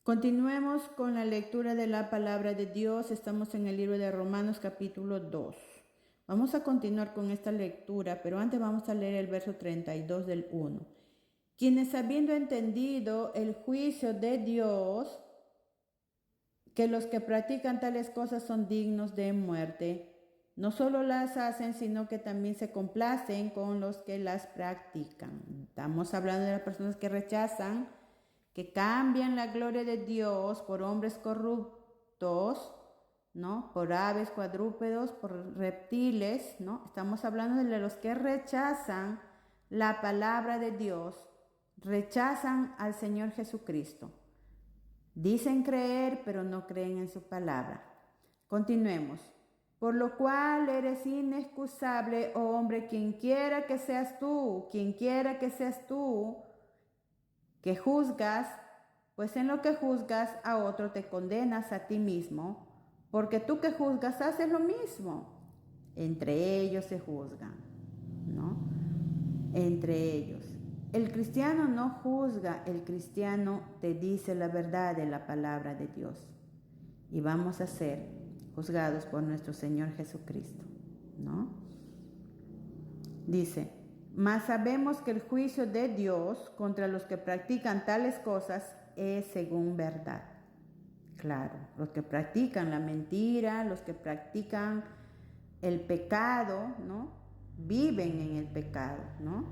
Continuemos con la lectura de la palabra de Dios. Estamos en el libro de Romanos capítulo 2. Vamos a continuar con esta lectura, pero antes vamos a leer el verso 32 del 1. Quienes habiendo entendido el juicio de Dios, que los que practican tales cosas son dignos de muerte, no solo las hacen, sino que también se complacen con los que las practican. Estamos hablando de las personas que rechazan, que cambian la gloria de Dios por hombres corruptos, ¿no? Por aves, cuadrúpedos, por reptiles, ¿no? Estamos hablando de los que rechazan la palabra de Dios, rechazan al Señor Jesucristo. Dicen creer, pero no creen en su palabra. Continuemos. Por lo cual eres inexcusable, oh hombre, quien quiera que seas tú, que juzgas, pues en lo que juzgas a otro te condenas a ti mismo, porque tú que juzgas haces lo mismo. Entre ellos se juzgan, ¿no? Entre ellos. El cristiano no juzga, el cristiano te dice la verdad de la palabra de Dios. Y vamos a ser juzgados por nuestro Señor Jesucristo, ¿no? Dice, mas sabemos que el juicio de Dios contra los que practican tales cosas es según verdad. Claro, los que practican la mentira, los que practican el pecado, ¿no? Viven en el pecado, ¿no?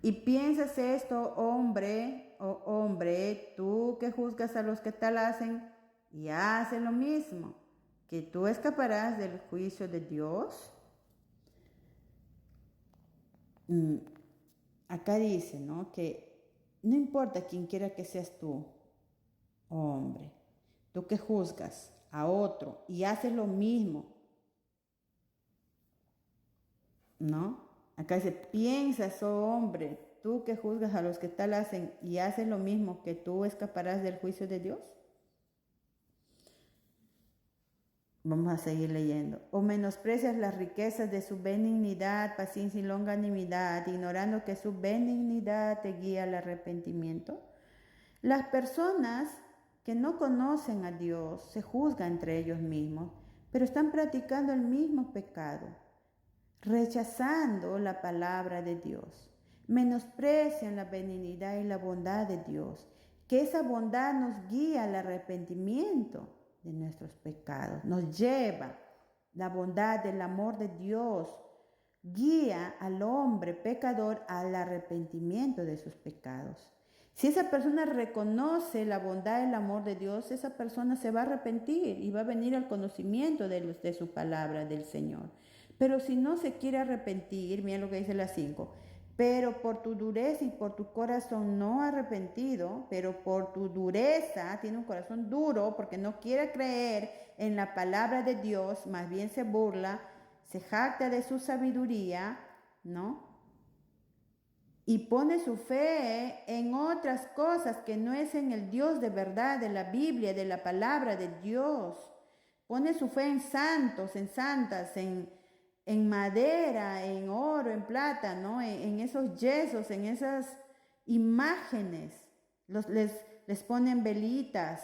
Y piensas esto, hombre, oh hombre, tú que juzgas a los que tal hacen y haces lo mismo, que tú escaparás del juicio de Dios. Acá dice, ¿no? Que no importa quién quiera que seas tú, oh hombre, tú que juzgas a otro y haces lo mismo, ¿no? Acá dice, piensas, oh hombre, tú que juzgas a los que tal hacen y haces lo mismo, que tú escaparás del juicio de Dios. Vamos a seguir leyendo. O menosprecias las riquezas de su benignidad, paciencia y longanimidad, ignorando que su benignidad te guía al arrepentimiento. Las personas que no conocen a Dios se juzgan entre ellos mismos, pero están practicando el mismo pecado, rechazando la palabra de Dios. Menosprecian la benignidad y la bondad de Dios, que esa bondad nos guía al arrepentimiento de nuestros pecados, nos lleva la bondad del amor de Dios, guía al hombre pecador al arrepentimiento de sus pecados. Si esa persona reconoce la bondad y el amor de Dios, esa persona se va a arrepentir y va a venir al conocimiento de su palabra, del Señor. Pero si no se quiere arrepentir, miren lo que dice la 5, pero por tu dureza y por tu corazón no arrepentido, pero por tu dureza, tiene un corazón duro porque no quiere creer en la palabra de Dios, más bien se burla, se jacta de su sabiduría, ¿no? Y pone su fe en otras cosas que no es en el Dios de verdad, de la Biblia, de la palabra de Dios. Pone su fe en santos, en santas, en madera, en oro, en plata, ¿no? En esos yesos, en esas imágenes. Les ponen velitas,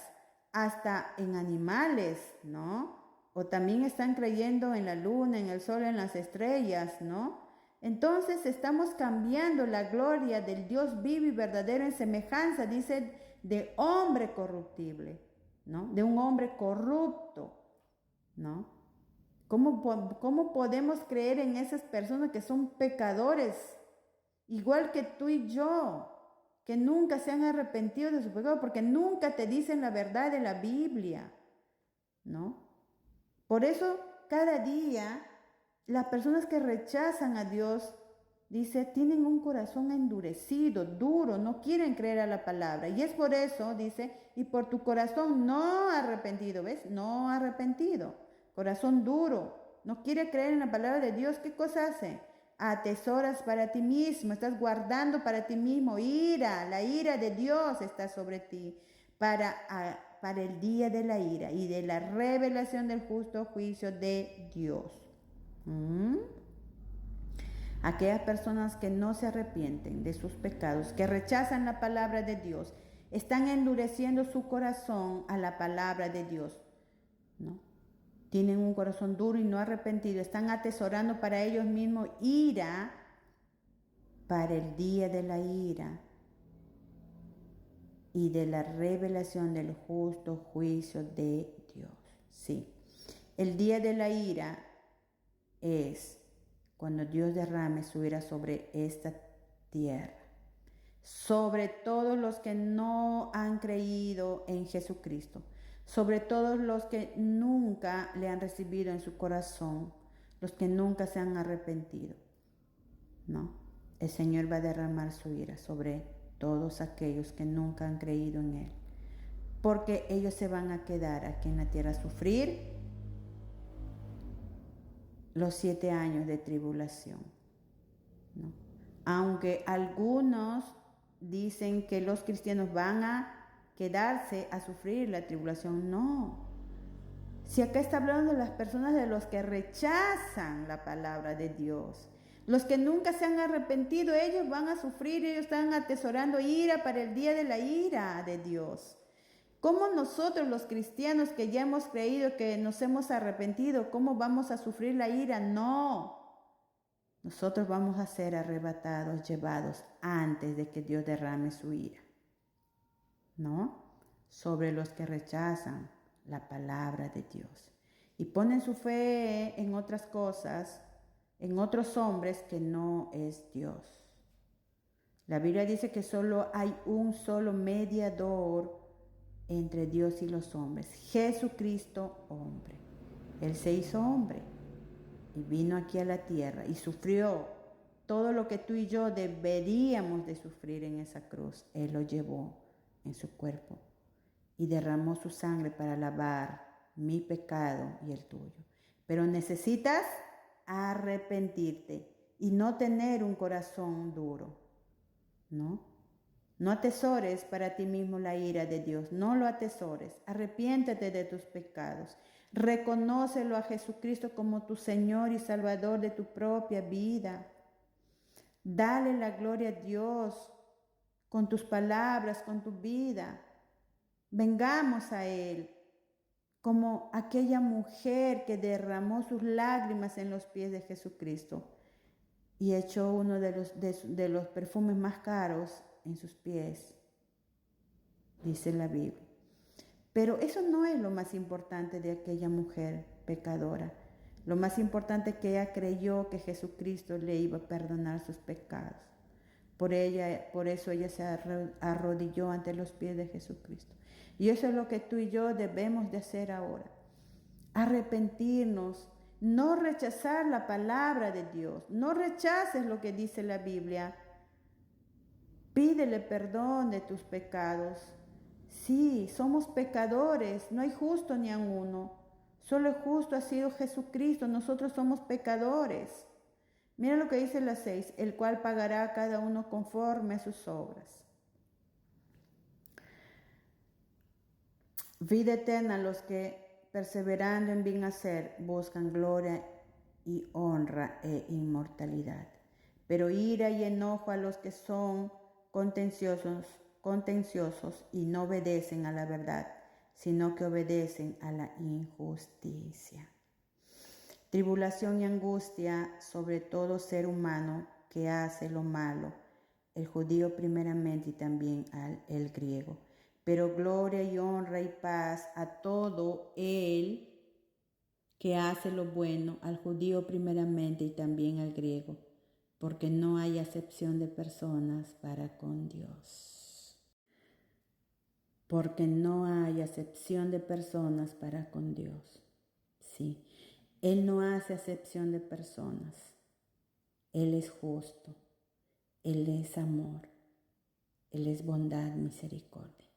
hasta en animales, ¿no? O también están creyendo en la luna, en el sol, en las estrellas, ¿no? Entonces estamos cambiando la gloria del Dios vivo y verdadero en semejanza, dice, de hombre corruptible, ¿no? De un hombre corrupto, ¿no? ¿Cómo podemos creer en esas personas que son pecadores, igual que tú y yo, que nunca se han arrepentido de su pecado, porque nunca te dicen la verdad de la Biblia, ¿no? Por eso, cada día, las personas que rechazan a Dios, dice, tienen un corazón endurecido, duro, no quieren creer a la palabra. Y es por eso, dice, y por tu corazón no arrepentido, ¿ves? No arrepentido, corazón duro, no quiere creer en la palabra de Dios. ¿Qué cosa hace? Atesoras para ti mismo, estás guardando para ti mismo ira, la ira de Dios está sobre ti para el día de la ira y de la revelación del justo juicio de Dios. Aquellas personas que no se arrepienten de sus pecados, que rechazan la palabra de Dios, están endureciendo su corazón a la palabra de Dios, ¿no? Tienen un corazón duro y no arrepentido, están atesorando para ellos mismos ira para el día de la ira y de la revelación del justo juicio de Dios. Sí, el día de la ira es cuando Dios derrame su ira sobre esta tierra, sobre todos los que no han creído en Jesucristo, sobre todos los que nunca le han recibido en su corazón, los que nunca se han arrepentido, ¿no? El Señor va a derramar su ira sobre todos aquellos que nunca han creído en Él, porque ellos se van a quedar aquí en la tierra a sufrir los 7 años de tribulación, ¿no? Aunque algunos dicen que los cristianos van a quedarse a sufrir la tribulación, no. Si acá está hablando de las personas de los que rechazan la palabra de Dios, los que nunca se han arrepentido, ellos van a sufrir, ellos están atesorando ira para el día de la ira de Dios. ¿Cómo nosotros los cristianos que ya hemos creído, que nos hemos arrepentido, cómo vamos a sufrir la ira? No. Nosotros vamos a ser arrebatados, llevados antes de que Dios derrame su ira, ¿no? Sobre los que rechazan la palabra de Dios y ponen su fe en otras cosas, en otros hombres que no es Dios. La Biblia dice que solo hay un solo mediador entre Dios y los hombres, Jesucristo hombre. Él se hizo hombre y vino aquí a la tierra y sufrió todo lo que tú y yo deberíamos de sufrir en esa cruz. Él lo llevó en su cuerpo y derramó su sangre para lavar mi pecado y el tuyo. Pero necesitas arrepentirte y no tener un corazón duro, ¿no? No atesores para ti mismo la ira de Dios, no lo atesores. Arrepiéntete de tus pecados. Reconócelo a Jesucristo como tu Señor y Salvador de tu propia vida. Dale la gloria a Dios con tus palabras, con tu vida. Vengamos a Él como aquella mujer que derramó sus lágrimas en los pies de Jesucristo y echó uno de los perfumes más caros en sus pies, dice la Biblia. Pero eso no es lo más importante de aquella mujer pecadora. Lo más importante es que ella creyó que Jesucristo le iba a perdonar sus pecados. Por eso ella se arrodilló ante los pies de Jesucristo. Y eso es lo que tú y yo debemos de hacer ahora. Arrepentirnos, no rechazar la palabra de Dios. No rechaces lo que dice la Biblia. Pídele perdón de tus pecados. Sí, somos pecadores, no hay justo ni a uno. Solo el justo ha sido Jesucristo, nosotros somos pecadores. Mira lo que dice la 6, el cual pagará a cada uno conforme a sus obras. Vida eterna a los que, perseverando en bien hacer, buscan gloria y honra e inmortalidad. Pero ira y enojo a los que son contenciosos y no obedecen a la verdad, sino que obedecen a la injusticia. Tribulación y angustia sobre todo ser humano que hace lo malo, el judío primeramente y también el griego. Pero gloria y honra y paz a todo el que hace lo bueno, al judío primeramente y también al griego, porque no hay acepción de personas para con Dios. Porque no hay acepción de personas para con Dios. Sí, Él no hace acepción de personas. Él es justo, Él es amor, Él es bondad, misericordia.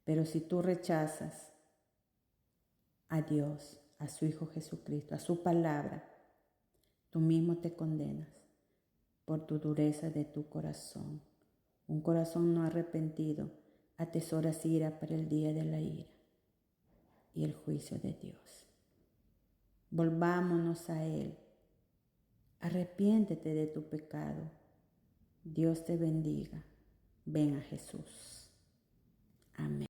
Pero si tú rechazas a Dios, a su Hijo Jesucristo, a su palabra, tú mismo te condenas por tu dureza de tu corazón. Un corazón no arrepentido atesoras ira para el día de la ira y el juicio de Dios. Volvámonos a Él. Arrepiéntete de tu pecado. Dios te bendiga. Ven a Jesús. Amén.